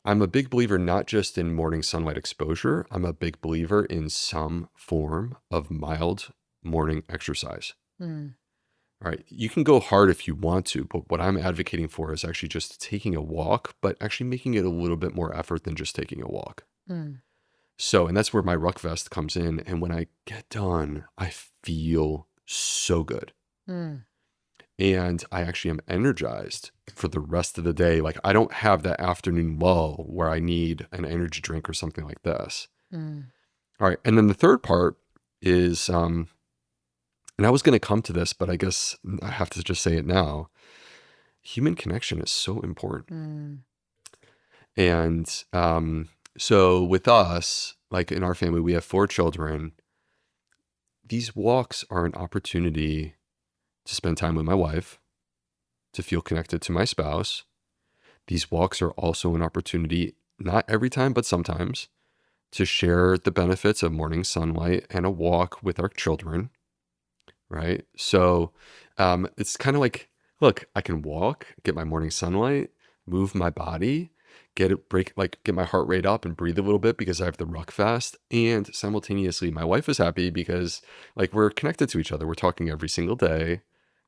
I'm a big believer not just in morning sunlight exposure. I'm a big believer in some form of mild morning exercise. Mm, All right. You can go hard if you want to, but what I'm advocating for is actually just taking a walk, but actually making it a little bit more effort than just taking a walk. mm, So, and that's where my ruck vest comes in. And when I get done, I feel so good. mm, And I actually am energized for the rest of the day. Like I don't have that afternoon lull where I need an energy drink or something like this. mm. All right. And then the third part is, and I was going to come to this, but I guess I have to just say it now. Human connection is so important. Mm, And so with us, like in our family, we have 4 children. These walks are an opportunity to spend time with my wife, to feel connected to my spouse. These walks are also an opportunity, not every time, but sometimes, to share the benefits of morning sunlight and a walk with our children, right? So it's kind of like, look, I can walk, get my morning sunlight, move my body, get my heart rate up and breathe a little bit because I have the ruck fast. And simultaneously, my wife is happy because like we're connected to each other. We're talking every single day,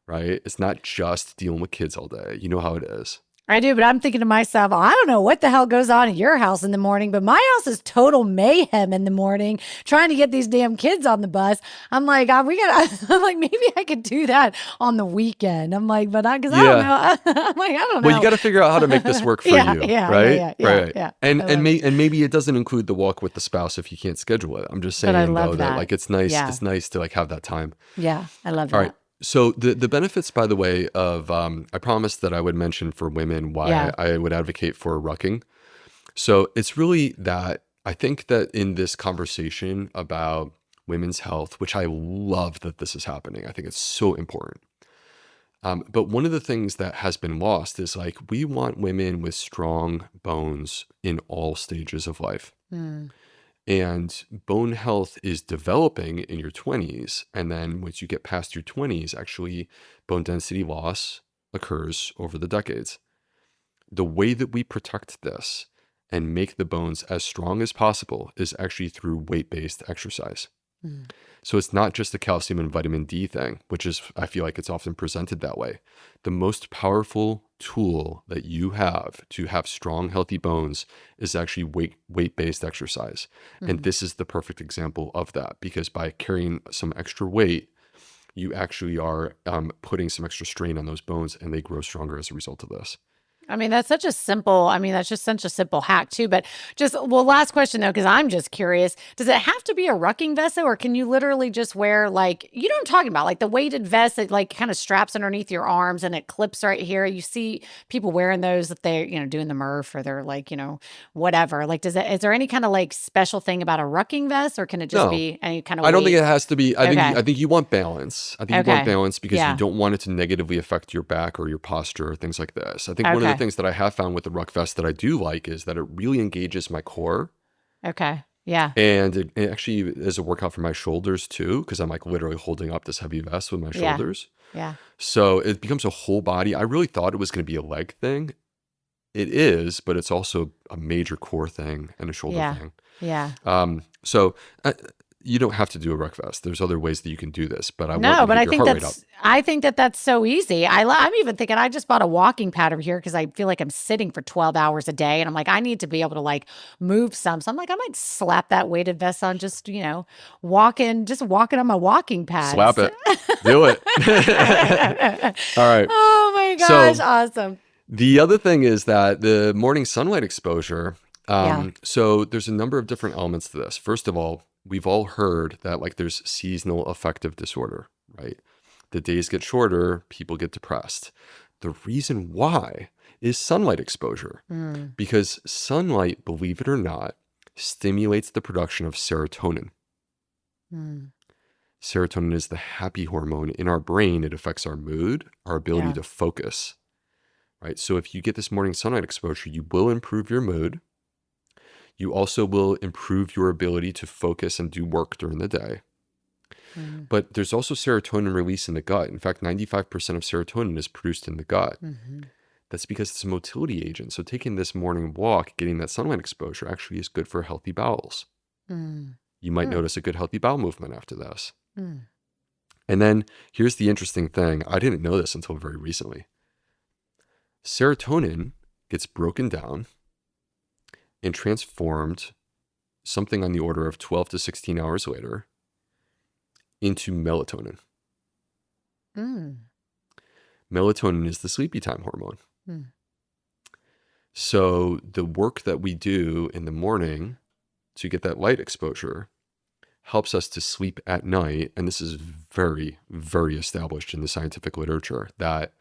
right? It's not just dealing with kids all day. You know how it is. I do, but I'm thinking to myself, I don't know what the hell goes on at your house in the morning, but my house is total mayhem in the morning, trying to get these damn kids on the bus. I'm like, I'm like, maybe I could do that on the weekend. I'm like, because I don't Yeah. know. I'm like, I don't know. Well, you got to figure out how to make this work for Yeah, you, yeah, right? yeah, yeah, Right. yeah. And I love maybe it doesn't include the walk with the spouse if you can't schedule it. I'm just But I saying love though that that. like it's nice. Yeah. It's nice to like have that time. Yeah, I love All right. that. So the benefits, by the way, of I promised that I would mention for women why Yeah. I would advocate for rucking. So it's really that I think that in this conversation about women's health, which I love that this is happening, I think it's so important. But one of the things that has been lost is like we want women with strong bones in all stages of life. Mm, And bone health is developing in your 20s. And then once you get past your 20s, actually, bone density loss occurs over the decades. The way that we protect this and make the bones as strong as possible is actually through weight-based exercise. mm. So it's not just the calcium and vitamin D thing, which is, I feel like it's often presented that way. The most powerful tool that you have to have strong, healthy bones is actually weight-based exercise. And this is the perfect example of that because by carrying some extra weight, you actually are putting some extra strain on those bones and they grow stronger as a result of this. That's such a simple, that's just such a simple hack too. But last question though, because I'm just curious, does it have to be a rucking vest though, or can you literally just wear like, you know what I'm talking about? Like the weighted vest that like kind of straps underneath your arms and it clips right here. You see people wearing those that they're, doing the Murph or they're like, whatever. Like, is there any kind of like special thing about a rucking vest or can it just No, be any kind of I don't weight? think it has to be. Okay. I think you want balance. I think you want Okay. balance because Yeah. you don't want it to negatively affect your back or your posture or things like this. I think one of the Okay. things that I have found with the ruck vest that I do like is that it really engages my core Okay. Yeah. and it actually is a workout for my shoulders too because I'm like literally holding up this heavy vest with my Yeah. shoulders. Yeah. So it becomes a whole body. I really thought it was going to be a leg thing. It is, but it's also a major core thing and a shoulder Yeah. thing. Yeah. So you don't have to do a ruck vest. There's other ways that you can do this, but I want No, you to but get I your think heart rate up. that's so easy. I'm even thinking I just bought a walking pad over here because I feel like I'm sitting for 12 hours a day, and I'm like I need to be able to like move some. So I'm like I might slap that weighted vest on, just walking on my walking Slap pads. it. Do it. All right. Oh my gosh, So awesome. the other thing is that the morning sunlight exposure. Yeah. So there's a number of different elements to this. First of all, we've all heard that like there's seasonal affective disorder, right? The days get shorter, people get depressed. The reason why is sunlight exposure Mm, because sunlight, believe it or not, stimulates the production of serotonin. mm, Serotonin is the happy hormone in our brain. It affects our mood, our ability yeah. to focus, right? So if you get this morning sunlight exposure, you will improve your mood. You also will improve your ability to focus and do work during the day. Mm, But there's also serotonin release in the gut. In fact, 95% of serotonin is produced in the gut. mhm. That's because it's a motility agent. So taking this morning walk, getting that sunlight exposure actually is good for healthy bowels. Mm. You might Mm. notice a good healthy bowel movement after this. Mm. And then here's the interesting thing. I didn't know this until very recently. Serotonin gets broken down and transformed something on the order of 12 to 16 hours later into melatonin. Mm. Melatonin is the sleepy time hormone. Mm. So the work that we do in the morning to get that light exposure helps us to sleep at night. And this is very, very established in the scientific literature that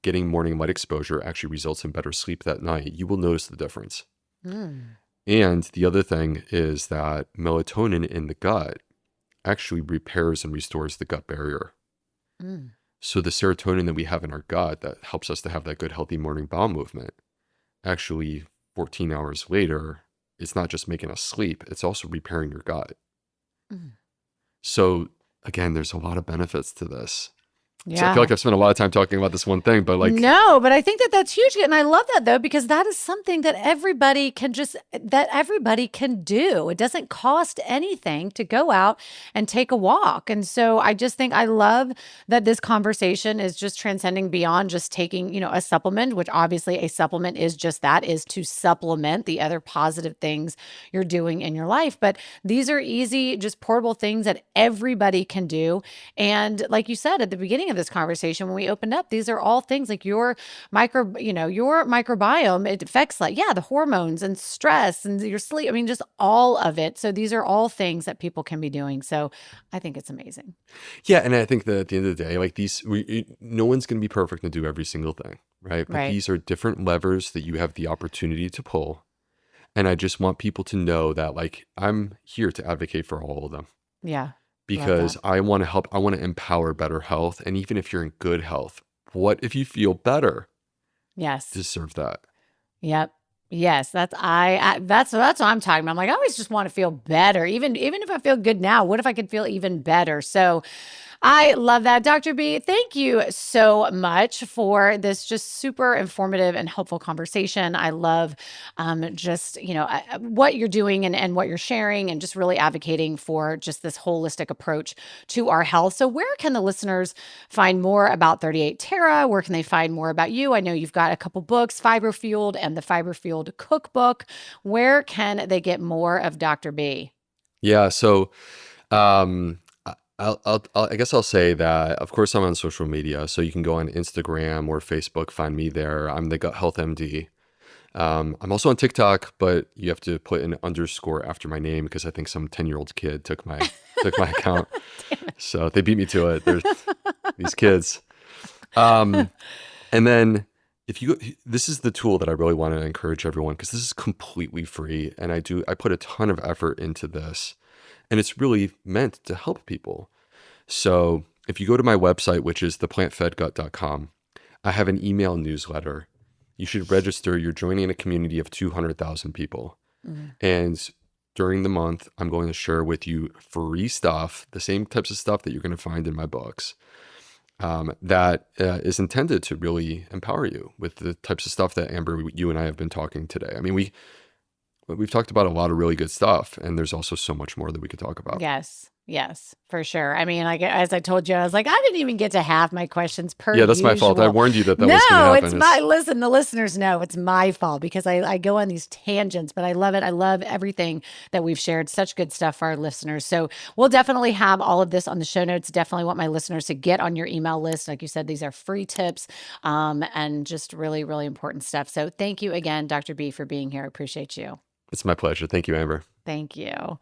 getting morning light exposure actually results in better sleep that night. You will notice the difference. Mm. And the other thing is that melatonin in the gut actually repairs and restores the gut barrier. Mm. So the serotonin that we have in our gut that helps us to have that good, healthy morning bowel movement, actually 14 hours later, it's not just making us sleep, it's also repairing your gut. Mm. So again, there's a lot of benefits to this. So I feel Yeah. like I've spent a lot of time talking about this one thing, but like, No, but I think that that's huge. And I love that though, because that is something that everybody can do. It doesn't cost anything to go out and take a walk. And so I just think I love that this conversation is just transcending beyond just taking, a supplement, which obviously a supplement is just that, is to supplement the other positive things you're doing in your life. But these are easy, just portable things that everybody can do. And like you said at the beginning of this conversation, when we opened up, these are all things like your microbiome. It affects the hormones and stress and your sleep. I mean, just all of it. So these are all things that people can be doing. So I think it's amazing. yeah. And I think that at the end of the day, like no one's going to be perfect to do every single thing, right? But Right. these are different levers that you have the opportunity to pull. And I just want people to know that like, I'm here to advocate for all of them. Yeah. Love Because that. I want to help, I want to empower better health. And even if you're in good health, what if you feel better? Yes. Deserve that. Yep. Yes, that's what I'm talking about. I'm like, I always just want to feel better. Even if I feel good now, what if I could feel even better? So I love that. Dr. B, thank you so much for this just super informative and helpful conversation. I love what you're doing and what you're sharing and just really advocating for just this holistic approach to our health. So where can the listeners find more about 38 Terra? Where can they find more about you? I know you've got a couple books, Fiber Fueled and the Fiber Fueled Cookbook. Where can they get more of Dr. B? Yeah. So, I guess I'll say that, of course, I'm on social media. So you can go on Instagram or Facebook, find me there. I'm the Gut Health MD. I'm also on TikTok, but you have to put an underscore after my name because I think some 10-year-old kid took my account. So they beat me to it. They're these kids. And then this is the tool that I really want to encourage everyone because this is completely free. And I put a ton of effort into this and it's really meant to help people. So if you go to my website, which is theplantfedgut.com, I have an email newsletter. You should register. You're joining a community of 200,000 people. Mm-hmm. And during the month, I'm going to share with you free stuff, the same types of stuff that you're going to find in my books, that is intended to really empower you with the types of stuff that Amber, you and I have been talking today. I mean, we've talked about a lot of really good stuff, and there's also so much more that we could talk about. Yes, for sure. I mean, like as I told you, I was like, I didn't even get to half my questions per Yeah, that's my fault. I usual. warned you that was No, going to it's happen. listen, the listeners know it's my fault because I go on these tangents, but I love it. I love everything that we've shared. Such good stuff for our listeners. So we'll definitely have all of this on the show notes. Definitely want my listeners to get on your email list. Like you said, these are free tips, and just really, really important stuff. So thank you again, Dr. B, for being here. I appreciate you. It's my pleasure. Thank you, Amber. Thank you.